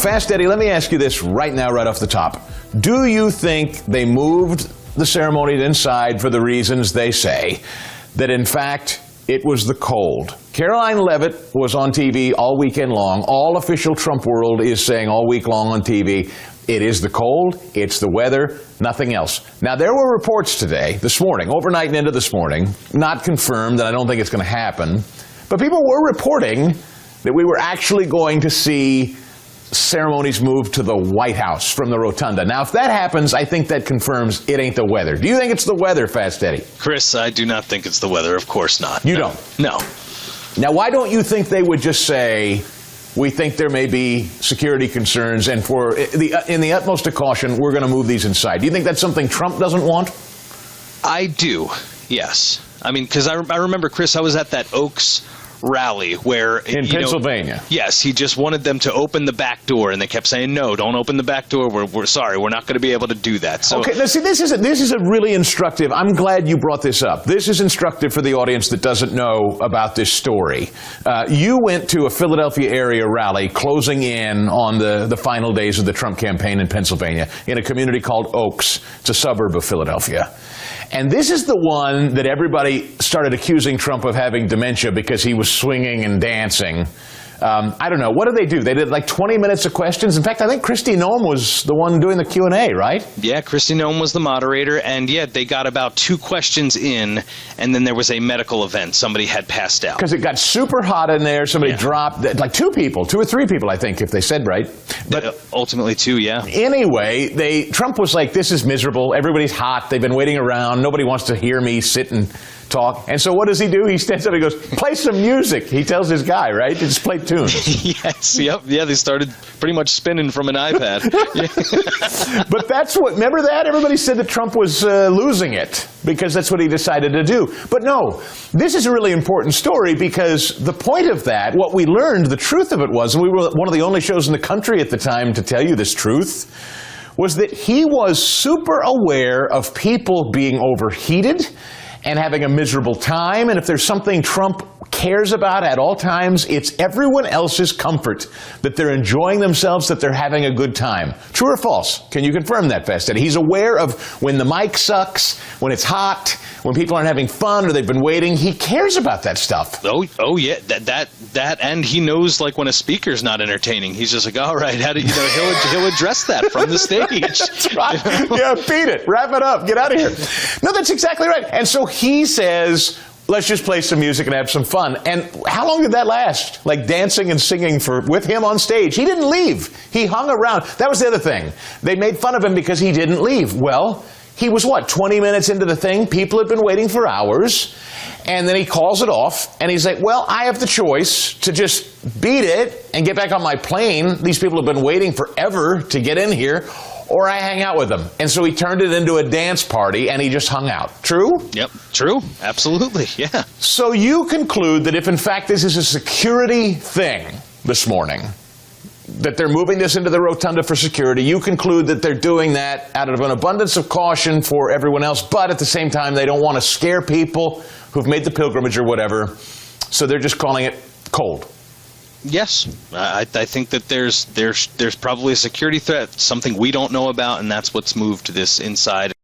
Fast Eddie, let me ask you this right now, right off the top. Do you think they moved the ceremony inside for the reasons they say, that in fact it was the cold? Caroline Leavitt was on TV all weekend long. All official Trump world is saying all week long on TV, it is the cold, it's the weather, nothing else. Now, there were reports today, this morning, overnight and into this morning, not confirmed, and I don't think it's going to happen, but people were reporting that we were actually going to see ceremonies moved to the White House from the rotunda. Now, if that happens, I think that confirms it ain't the weather. Do you think it's the weather, Fast Eddie? Chris, I do not think it's the weather. Of course not. You don't? No. Now, why don't you think they would just say, we think there may be security concerns, and in the utmost of caution, we're going to move these inside? Do you think that's something Trump doesn't want? I do, yes. I mean, because I remember, Chris, I was at that Oaks rally where in Pennsylvania. Yes, he just wanted them to open the back door, and they kept saying, no, don't open the back door. We're sorry, we're not going to be able to do that. So, okay, now see, this is a really instructive. I'm glad you brought this up. This is instructive for the audience that doesn't know about this story. You went to a Philadelphia area rally closing in on the final days of the Trump campaign in Pennsylvania in a community called Oaks. It's a suburb of Philadelphia. And this is the one that everybody started accusing Trump of having dementia because he was swinging and dancing. I don't know. What did they do? They did like 20 minutes of questions. In fact, I think Kristi Noem was the one doing the Q&A, right? Yeah, Kristi Noem was the moderator, and yet they got about 2 questions in, and then there was a medical event. Somebody had passed out. Because it got super hot in there. Somebody dropped, like 2 or 3 people, I think, if they said right. But ultimately 2, yeah. Anyway, Trump was like, this is miserable. Everybody's hot. They've been waiting around. Nobody wants to hear me sit and talk. And so what does he do? He stands up and he goes, play some music. He tells his guy, right? Just play tunes. Yes, yep. Yeah, they started pretty much spinning from an iPad. But that's what, remember that? Everybody said that Trump was losing it because that's what he decided to do. But no, this is a really important story because the point of that, what we learned, the truth of it was, and we were one of the only shows in the country at the time to tell you this truth, was that he was super aware of people being overheated and having a miserable time. And if there's something Trump cares about at all times, it's everyone else's comfort, that they're enjoying themselves, that they're having a good time. True or false? Can you confirm that, Fast Eddie? He's aware of when the mic sucks, when it's hot, when people aren't having fun or they've been waiting. He cares about that stuff. Oh yeah, that, and he knows like when a speaker's not entertaining. He's just like, all right, how do you know? He'll address that from the stage. That's right. Yeah, beat it, wrap it up, get out of here. No, that's exactly right. And so he says, let's just play some music and have some fun. And how long did that last? Like dancing and singing with him on stage. He didn't leave. He hung around. That was the other thing. They made fun of him because he didn't leave. Well, he was, 20 minutes into the thing? People had been waiting for hours. And then he calls it off. And he's like, well, I have the choice to just beat it and get back on my plane. These people have been waiting forever to get in here. Or I hang out with them. And so he turned it into a dance party, and he just hung out. True? Yep, true. Absolutely, yeah. So you conclude that if, in fact, this is a security thing this morning, that they're moving this into the rotunda for security, you conclude that they're doing that out of an abundance of caution for everyone else, but at the same time, they don't want to scare people who've made the pilgrimage or whatever, so they're just calling it cold. Yes, I think that there's probably a security threat, something we don't know about, and that's what's moved this inside.